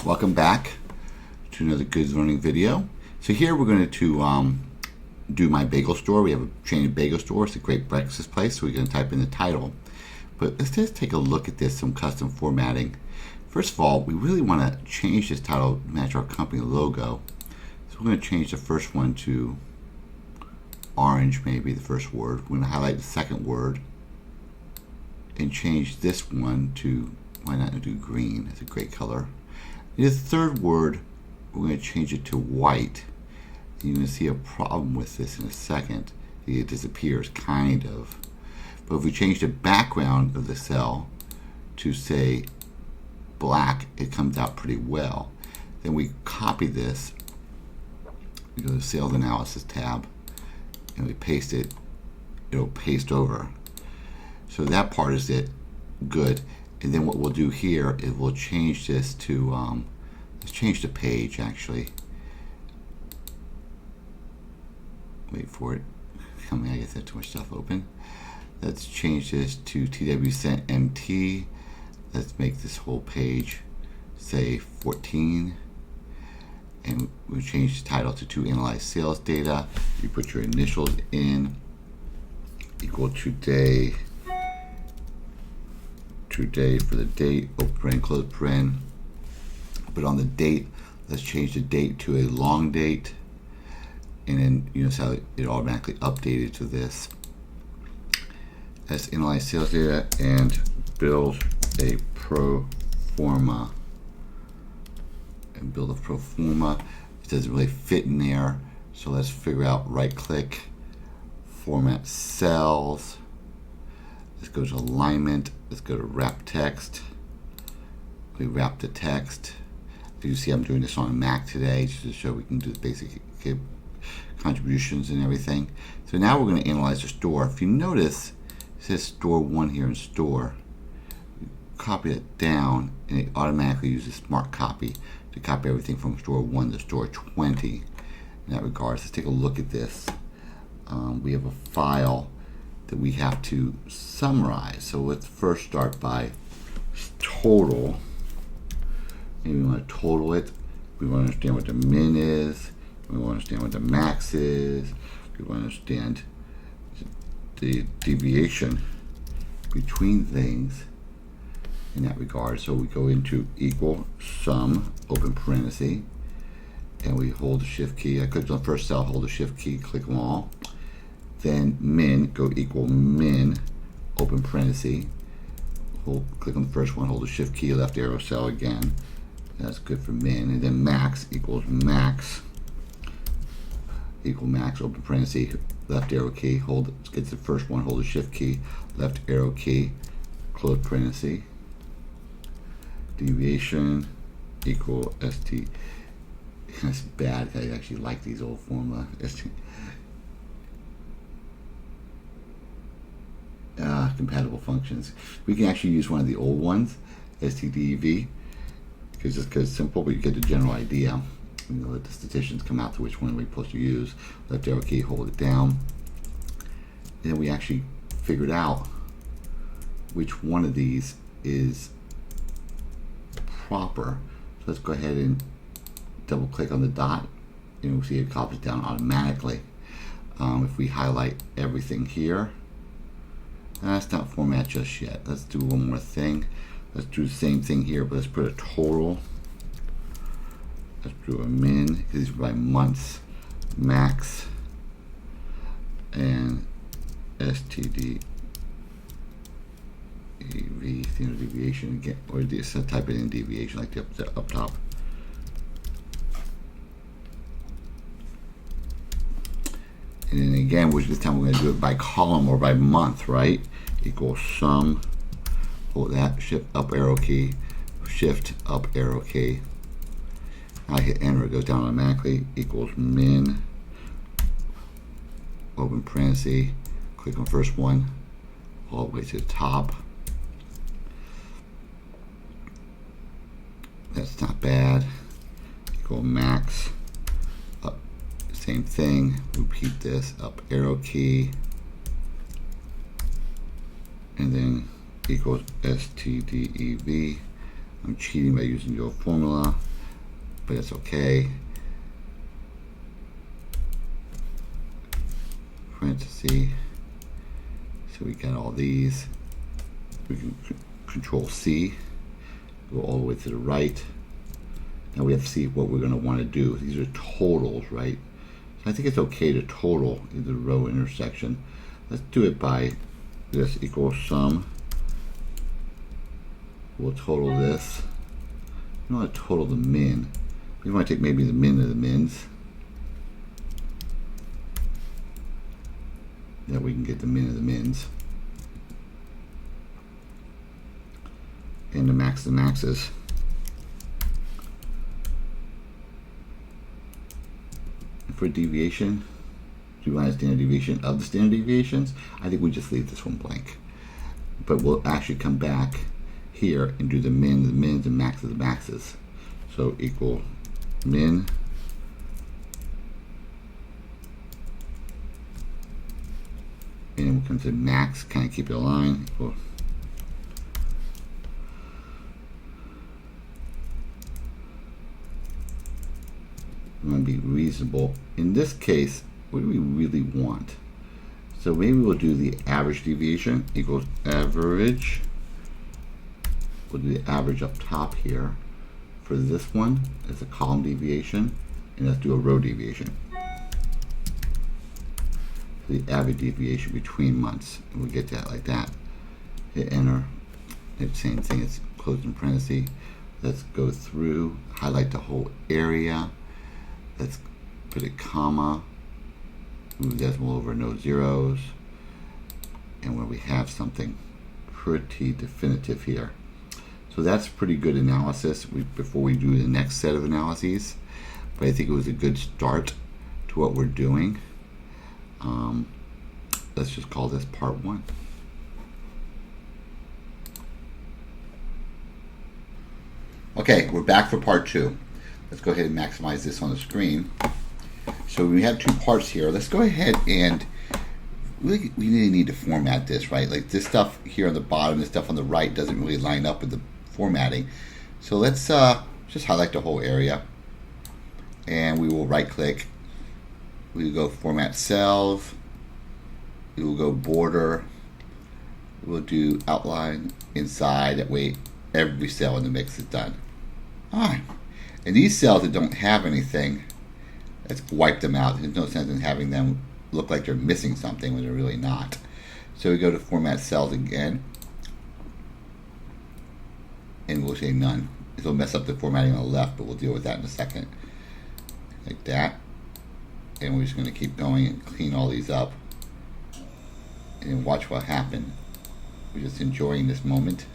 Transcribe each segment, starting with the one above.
Welcome back to another good learning video. So here we're going to do my bagel store. We have a chain of bagel store. It's a great breakfast place, so we're going to type in the title. But let's just take a look at this, some custom formatting. First of all, we really want to change this title to match our company logo. So we're going to change the first one to orange, maybe the first word. We're going to highlight the second word and change this one to, why not do green? It's a great color. And the third word, we're going to change it to white. You're going to see a problem with this in a second. It disappears, kind of. But if we change the background of the cell to, say, black, it comes out pretty well. Then we copy this. We go to the Sales Analysis tab, and we paste it. It'll paste over. So that part is it. Good. And then what we'll do here is we'll change this to, let's change the page actually. Wait for it. I mean, I guess I have too much stuff open. Let's change this to TWCentMT. Let's make this whole page, say 14. And we'll change the title to analyze sales data. You put your initials in, equal today for the date, open paren, close paren. But on the date, let's change the date to a long date. And then you notice how it automatically updated to this. Let's analyze sales data and build a pro forma. And build a pro forma. It doesn't really fit in there. So let's figure out, right click, format cells. Let's go to alignment. Let's go to wrap text. We wrap the text. As you see, I'm doing this on a Mac today just to show we can do the basic contributions and everything. So now we're going to analyze the store. If you notice, it says store 1 here in store. Copy it down, and it automatically uses Smart Copy to copy everything from store 1 to store 20. In that regards, let's take a look at this. We have a file that we have to summarize. So let's first start by total. Maybe we want to total it. We want to understand what the min is. We want to understand what the max is. We want to understand the deviation between things in that regard. So we go into equal sum, open parenthesis, and we hold the shift key. I clicked on the first cell, hold the shift key, click them all. Then min, go equal min, open parenthesis. Click on the first one, hold the shift key, left arrow cell again. That's good for min. And then max equals max, equal max, open parenthesis, left arrow key, get to the first one, hold the shift key, left arrow key, close parenthesis. Deviation equal st. That's bad. I actually like these old formula. Compatible functions. We can actually use one of the old ones, stdev, because it's simple, but you get the general idea. You know, let the statisticians come out to which one we're supposed to use. Left arrow key, hold it down. And then we actually figured out which one of these is proper. So let's go ahead and double click on the dot, and we'll see it copies down automatically. If we highlight everything here, that's not format just yet. Let's do one more thing. Let's do the same thing here, but let's put a total. Let's do a min, because these are by months, max, and std. Standard deviation again, or just type it in deviation like the up top. And then again, this time we're going to do it by column or by month, right? Equals sum. Hold that, shift up arrow key, shift up arrow key. I hit enter, it goes down automatically. Equals min, open parenthesis, click on first one, all the way to the top. That's not bad. Equal max, up, same thing, repeat this, up arrow key, and then equals stdev. I'm cheating by using the old formula. but it's okay. Parenthesis. So we got all these. We can Control C, go all the way to the right. Now we have to see what we're going to want to do. These are totals, right? So I think it's okay to total the row intersection. Let's do it by this equals sum. We'll total this. We want to total the min. We want to take maybe the min of the mins. That we can get the min of the mins. And the max of the maxes. And for deviation, do you want a standard deviation of the standard deviations? I think we just leave this one blank. But we'll actually come back here and do the min, the mins, and max of the maxes. So equal min and then we'll come to max, kind of keep it aligned. Equal we want to be reasonable. In this case, what do we really want? So maybe we'll do the average deviation equals average. We'll do the average up top here. For this one, it's a column deviation, and let's do a row deviation. The average deviation between months, and we'll get that like that. Hit enter. It's the same thing, it's closed in parentheses. Let's go through, highlight the whole area. Let's put a comma, move decimal over, no zeros, and when we have something pretty definitive here. So that's pretty good analysis before we do the next set of analyses, but I think it was a good start to what we're doing. Let's just call this part 1. Okay, we're back for part 2. Let's go ahead and maximize this on the screen. So we have 2 parts here. Let's go ahead and we really need to format this, right? Like this stuff here on the bottom, this stuff on the right doesn't really line up with the formatting. So let's just highlight the whole area, and we will right click. We will go format cells. We will go border. We'll do outline inside. That way every cell in the mix is done. Alright. And these cells that don't have anything, let's wipe them out. There's no sense in having them look like they're missing something when they're really not. So we go to format cells again, and we'll say none. It'll mess up the formatting on the left, but we'll deal with that in a second. Like that. And we're just going to keep going and clean all these up. And watch what happens. We're just enjoying this moment.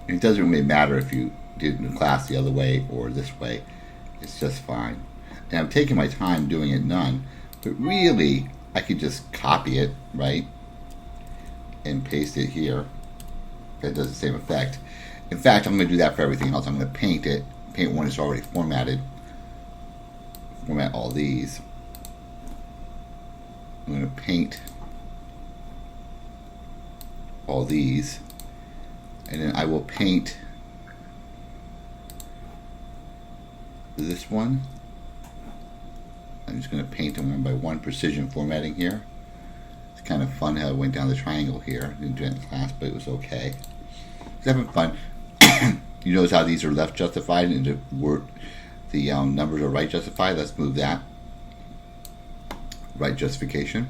It doesn't really matter if you did the class the other way or this way. It's just fine. And I'm taking my time doing it none, but really I could just copy it, right? And paste it here. That does the same effect. In fact, I'm going to do that for everything else. I'm going to paint it. Paint one is already formatted. Format all these. I'm going to paint all these. And then I will paint this one. I'm just going to paint them one by one, precision formatting here. It's kind of fun how I went down the triangle here. Didn't do it in class, but it was okay. It's having fun. You notice how these are left justified and the numbers are right justified. Let's move that. Right justification.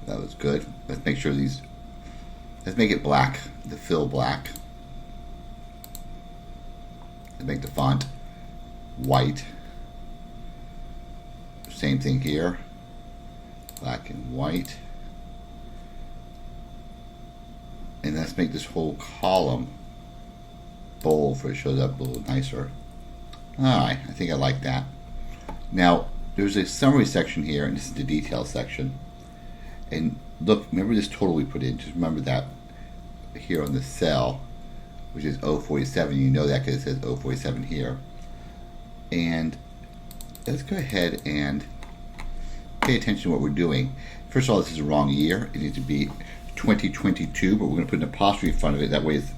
That was good. Let's make sure these. Let's make it black. The fill black. Let's make the font white. Same thing here. Black and white. And let's make this whole column bold so it shows up a little nicer. Alright, I think I like that. Now, there's a summary section here, and this is the detail section. And look, remember this total we put in. Just remember that here on the cell, which is 047. You know that because it says 047 here. And let's go ahead and pay attention to what we're doing. First of all, this is the wrong year. It needs to be 2022, but we're going to put an apostrophe in front of it. That way it's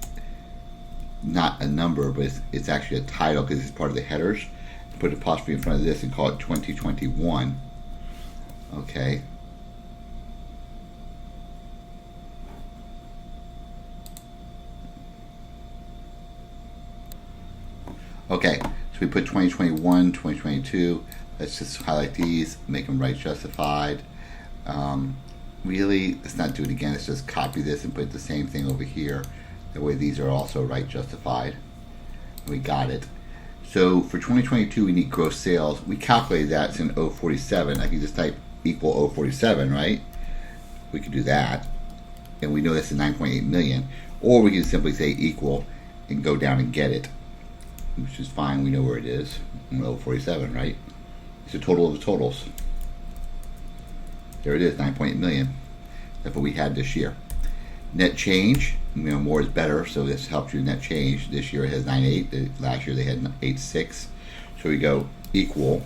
not a number, but it's actually a title because it's part of the headers. Put an apostrophe in front of this and call it 2021. Okay. Okay, so we put 2021, 2022. Let's just highlight these, make them right justified. Really, let's not do it again. Let's just copy this and put the same thing over here. That way these are also right justified. We got it. So for 2022, we need gross sales. We calculated that. It's in 047. I can just type equal 047, right? We could do that. And we know that's 9.8 million. Or we can simply say equal and go down and get it, which is fine. We know where it is. 047, right? It's the total of the totals. There it is, 9.8 million. That's what we had this year. Net change, more is better, so this helps you net change. This year it has 9.8. Last year they had 8.6. So we go equal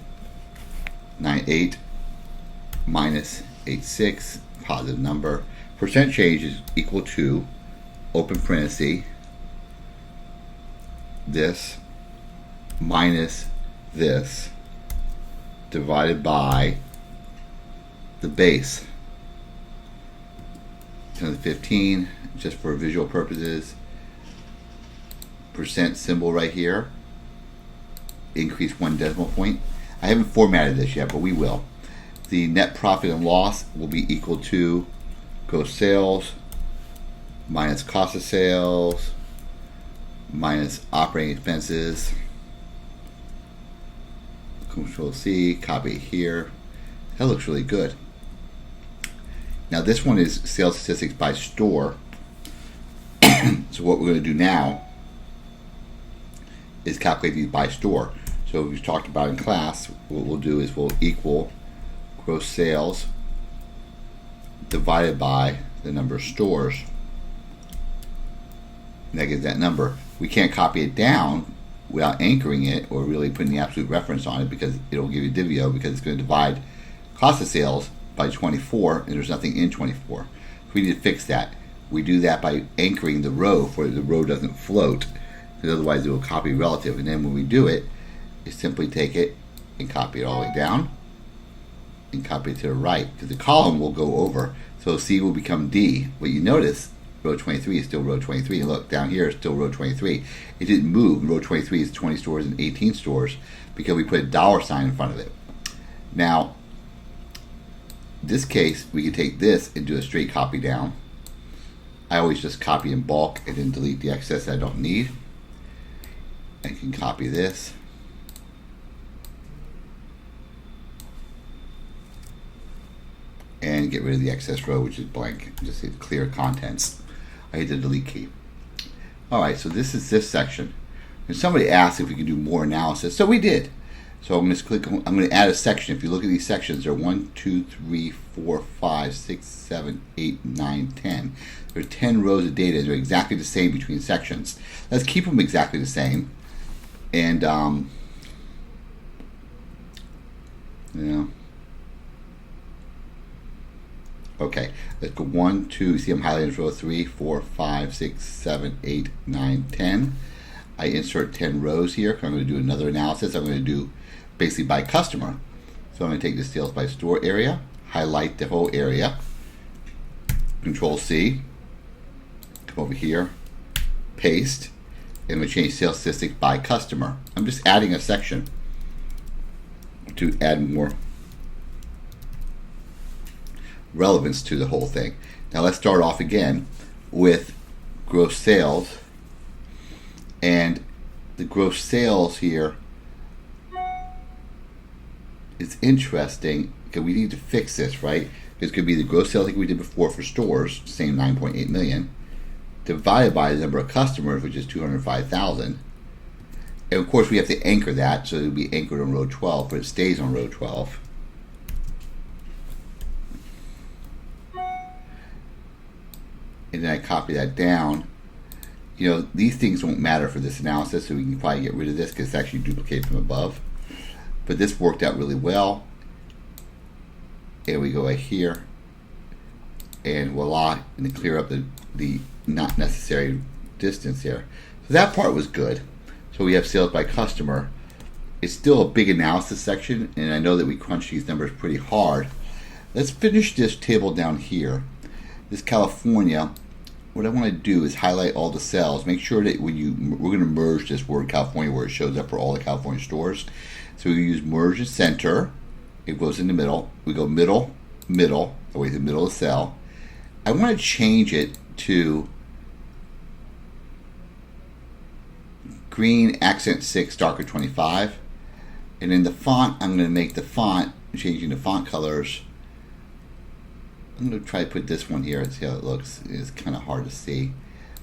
9.8 minus 8.6, positive number. Percent change is equal to, open parenthesis, this minus this divided by the base. 15, just for visual purposes. Percent symbol right here. Increase 1 decimal point. I haven't formatted this yet, but we will. The net profit and loss will be equal to gross sales minus cost of sales minus operating expenses. Control C, copy it here. That looks really good. Now this one is sales statistics by store. So what we're going to do now is calculate these by store. So we've talked about in class, what we'll do is we'll equal gross sales divided by the number of stores. And that gives that number. We can't copy it down without anchoring it or really putting the absolute reference on it, because it'll give you Divio, because it's going to divide cost of sales by 24, and there's nothing in 24. So we need to fix that. We do that by anchoring the row, for the row doesn't float, because otherwise it will copy relative. And then when we do it, you simply take it and copy it all the way down and copy it to the right, because the column will go over. So C will become D. But you notice row 23 is still row 23. And look, down here is still row 23. It didn't move. Row 23 is 20 stores and 18 stores because we put a $sign in front of it. Now, in this case, we can take this and do a straight copy down. I always just copy in bulk and then delete the excess I don't need. I can copy this. And get rid of the excess row, which is blank. Just hit clear contents. I hit the delete key. Alright, so this is this section. And somebody asked if we could do more analysis. So we did. So I'm going to click on, I'm going to add a section. If you look at these sections, there are 1, 2, 3, 4, 5, 6, 7, 8, 9, 10. There are 10 rows of data. They're exactly the same between sections. Let's keep them exactly the same. And, okay, let's go 1, 2, see I'm highlighting row 3, 4, 5, 6, 7, 8, 9, 10. I insert 10 rows here. I'm going to do another analysis. I'm going to do basically by customer. So I'm going to take the sales by store area, highlight the whole area, Control C, come over here, paste, and we change sales statistics by customer. I'm just adding a section to add more relevance to the whole thing. Now let's start off again with gross sales. And the gross sales here is interesting because we need to fix this, right? This could be the gross sales like we did before for stores, same 9.8 million, divided by the number of customers, which is 205,000. And of course we have to anchor that, so it'll be anchored on row 12, but it stays on row 12. And then I copy that down. You know, these things won't matter for this analysis, so we can probably get rid of this because it's actually duplicated from above. But this worked out really well. and we go right here, and voila, and it clear up the not necessary distance here. So that part was good. So we have sales by customer. It's still a big analysis section, and I know that we crunch these numbers pretty hard. Let's finish this table down here. This California, what I want to do is highlight all the cells. Make sure that when we're going to merge this word California where it shows up for all the California stores. So we use merge and center. It goes in the middle. We go middle, middle, away to the middle of the cell. I want to change it to green accent 6, darker 25. And in the font, I'm going to make the font, changing the font colors. I'm going to try to put this one here and see how it looks. It's kind of hard to see.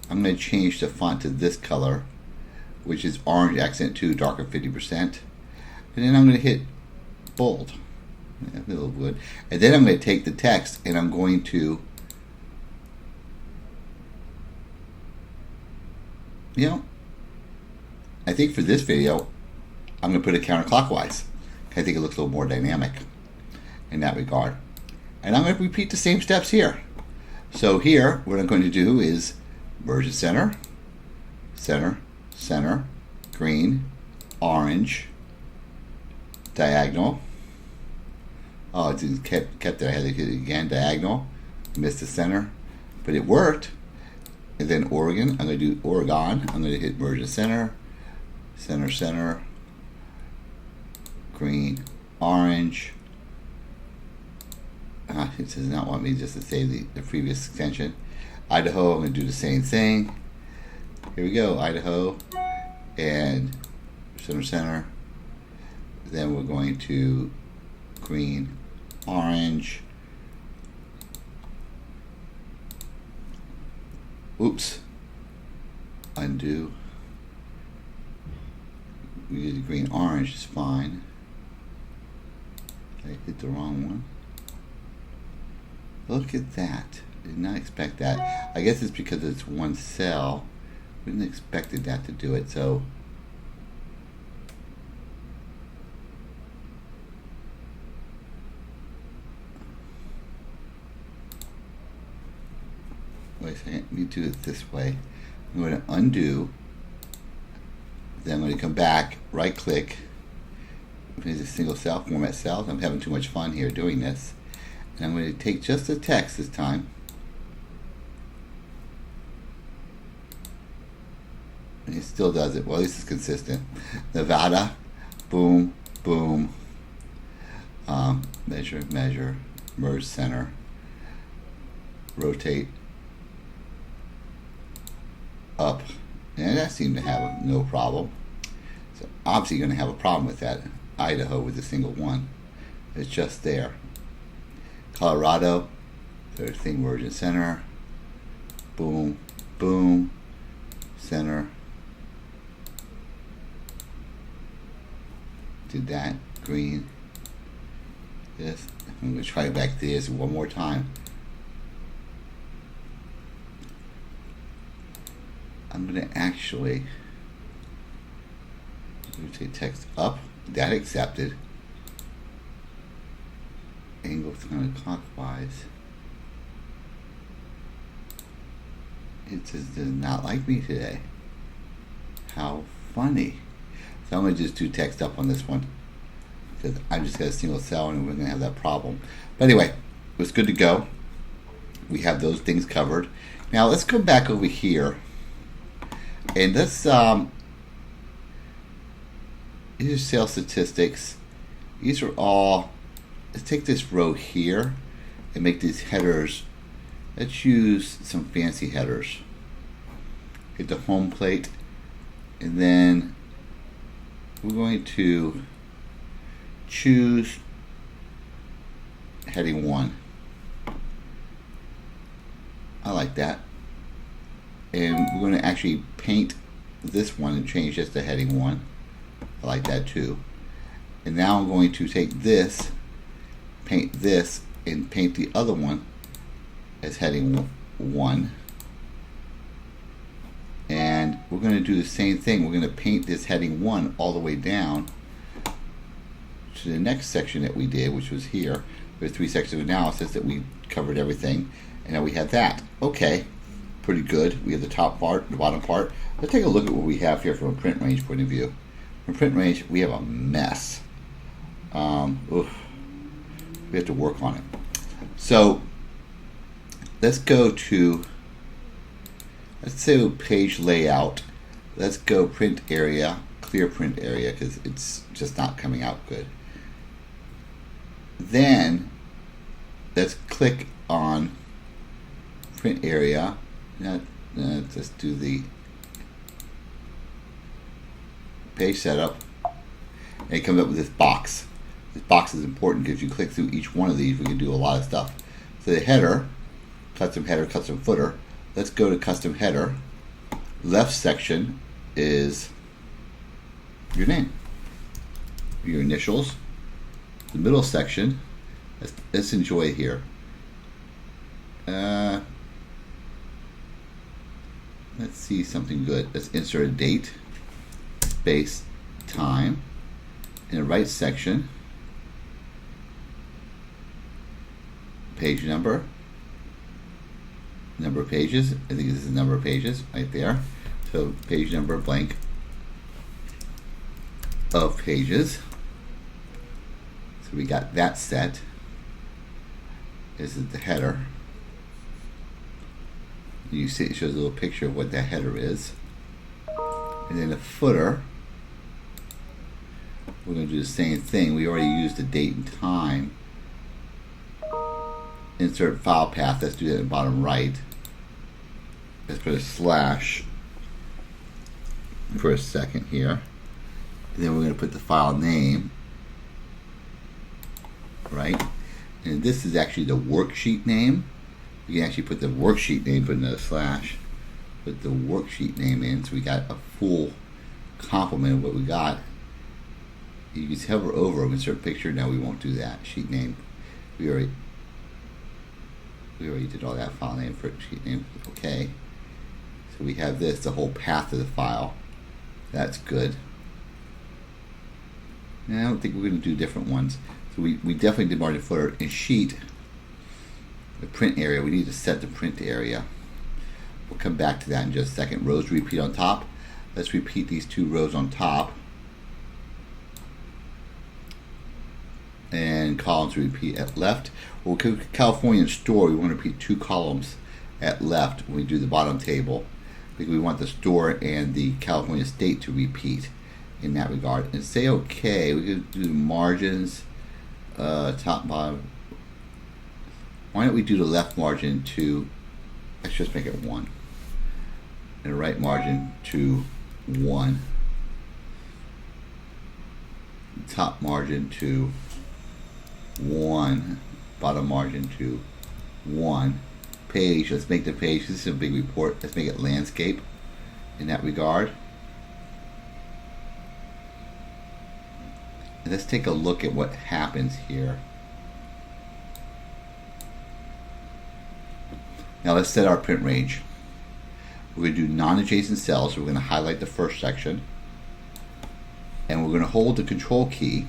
I'm going to change the font to this color, which is orange accent 2, darker 50%. And then I'm going to hit bold. Yeah, a little good. And then I'm going to take the text and I'm going to, I think for this video, I'm going to put it counterclockwise. I think it looks a little more dynamic in that regard. And I'm going to repeat the same steps here. So here, what I'm going to do is merge the center, center, center, green, orange, diagonal. Oh, it kept it. I had to hit it again, diagonal. Missed the center, but it worked. And then Oregon, I'm going to do Oregon. I'm going to hit merge the center, center, center, green, orange. It does not want me just to say the previous extension. Idaho, I'm going to do the same thing. Here we go, Idaho, and center, center. Then we're going to green, orange. Oops. Undo. We did the green, orange is fine. I hit the wrong one. Look at that. Did not expect that. I guess it's because it's one cell. We didn't expect that to do it. So wait a second. Let me do it this way. I'm going to undo. Then I'm going to come back, right click. There's a single cell, format cells. I'm having too much fun here doing this. And I'm going to take just the text this time. And it still does it. Well, at least it's consistent. Nevada, boom, boom. Measure, measure, merge center, rotate, up. And that seemed to have no problem. So obviously you're going to have a problem with that. Idaho with a single one. It's just there. Colorado, third thing, merge and center. Boom, boom, center. Did that, green. This. I'm going to try back to this one more time. I'm going to actually rotate text up. That accepted. Angle counterclockwise. It just does not like me today. How funny. So I'm going to just do text up on this one, because I just got a single cell and we're going to have that problem. But anyway, it was good to go. We have those things covered. Now let's go back over here. And let's, these are sales statistics. These are all, let's take this row here and make these headers. Let's use some fancy headers. Hit the home plate, and then we're going to choose heading 1. I like that. And we're going to actually paint this one and change this to heading 1. I like that too. And now I'm going to take this, paint this, and paint the other one as heading 1. And we're going to do the same thing. We're going to paint this heading 1 all the way down to the next section that we did, which was here. There's 3 sections of analysis that we covered everything, and now we have that. Okay, pretty good. We have the top part, the bottom part. Let's take a look at what we have here from a print range point of view. From print range, we have a mess. We have to work on it. So let's go to, let's say page layout. Let's go print area, clear print area, because it's just not coming out good. Then let's click on print area. Let's just do the page setup, and it comes up with this box. This box is important because if you click through each one of these, we can do a lot of stuff. So the header, custom footer. Let's go to custom header. Left section is your name, your initials. The middle section, let's enjoy here. Let's see something good. Let's insert a date, space, time. In the right section, page number, number of pages. I think this is the number of pages right there. So page number blank of pages. So we got that set. This is the header. You see it shows a little picture of what that header is. And then the footer, we're going to do the same thing. We already used the date and time. Insert file path. Let's do that in the bottom right. Let's put a slash for a second here. And then we're going to put the file name, right? And this is actually the worksheet name. You can actually put the worksheet name, put another slash, put the worksheet name in, so we got a full complement of what we got. You can hover over, insert picture. No, we won't do that. Sheet name, we already did all that. File name for sheet name. Okay. So we have this, the whole path of the file. That's good. And I don't think we're going to do different ones. So we definitely did margin footer. In sheet, the print area, we need to set the print area. We'll come back to that in just a second. Rows to repeat on top. Let's repeat these 2 rows on top. And columns to repeat at left. Well, California store, we want to repeat 2 columns at left when we do the bottom table, because we want the store and the California state to repeat in that regard. And say okay. We could do the margins, top, bottom. Why don't we do the left margin to, let's just make it 1, and the right margin to 1, top margin to 1, bottom margin to 1. Page, let's make the page, this is a big report, let's make it landscape in that regard. And let's take a look at what happens here. Now let's set our print range. We're going to do non-adjacent cells, so we're going to highlight the first section, and we're going to hold the control key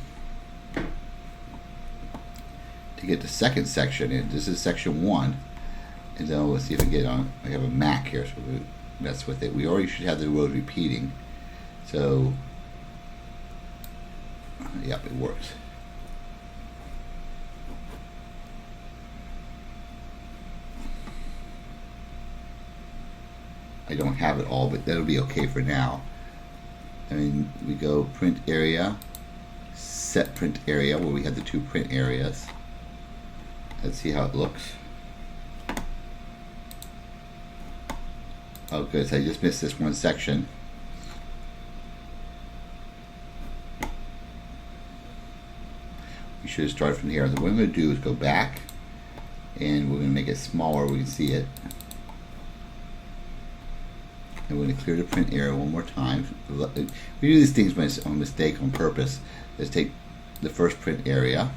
to get the second section in. This is section 1, and then we'll see if we get on. I have a Mac here, so we'll mess with it. We already should have the rows repeating, so yep, it works. I don't have it all, but that'll be okay for now. I mean, we go print area, set print area, where we have the 2 print areas. Let's see how it looks. Oh good, so I just missed this one section. We should have started from here. So what I'm going to do is go back, and we're going to make it smaller, we can see it. And we're going to clear the print area one more time. We do these things by mistake on purpose. Let's take the first print area.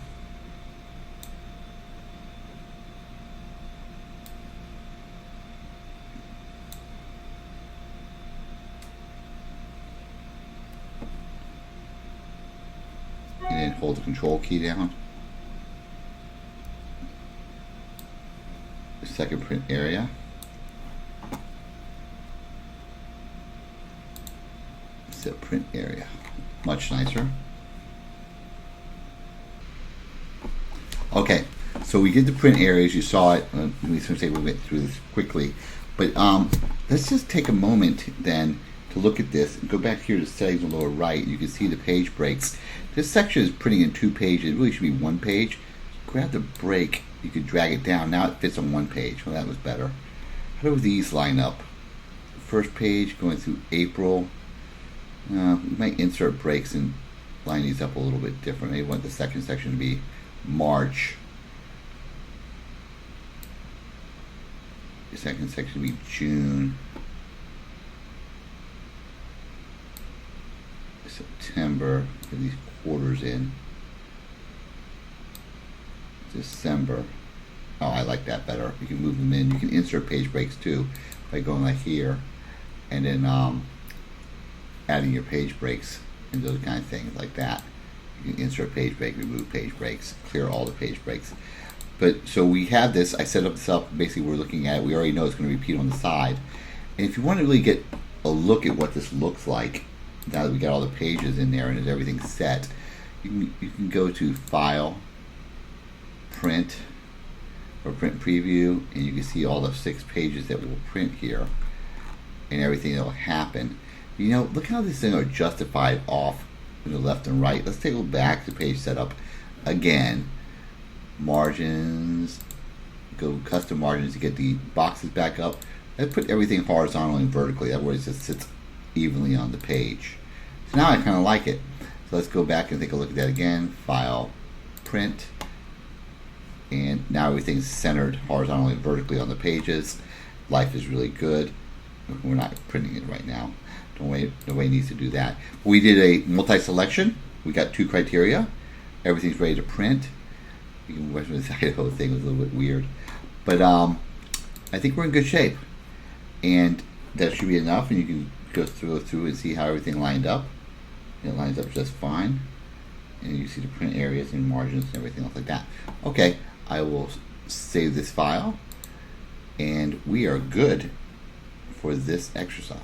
And then hold the control key down. The second print area. Set print area. Much nicer. Okay, so we did the print areas. You saw it. We went through this quickly, but let's just take a moment then to look at this. Go back here to settings on the lower right. You can see the page breaks. This section is printing in 2 pages. It really should be 1 page. Grab the break. You could drag it down. Now it fits on 1 page. Well, that was better. How do these line up? First page going through April. We might insert breaks and line these up a little bit different. Maybe want the second section to be March. The second section to be June. September. Get these quarters in. December. Oh, I like that better. You can move them in. You can insert page breaks too by going like here and then adding your page breaks and those kind of things like that. You can insert page break, remove page breaks, clear all the page breaks. But so we have this. I set up this up. Basically, we're looking at it. We already know it's going to repeat on the side. And if you want to really get a look at what this looks like, now that we got all the pages in there and everything's set, you can go to File, Print, or Print Preview, and you can see all the 6 pages that will print here and everything that will happen. You know, look how these things are justified off to the left and right. Let's take a look back to page setup again. Margins, go custom margins to get the boxes back up. Let's put everything horizontally and vertically. That way it just sits evenly on the page. So now I kind of like it. So let's go back and take a look at that again. File, Print, and now everything's centered horizontally and vertically on the pages. Life is really good. We're not printing it right now. Nobody needs to do that. We did a multi-selection. We got 2 criteria. Everything's ready to print. You can watch this Idaho thing. It was a little bit weird, but I think we're in good shape, and that should be enough. And you can go through and see how everything lined up. It lines up just fine, and you see the print areas and margins and everything else like that. Okay, I will save this file, and we are good for this exercise.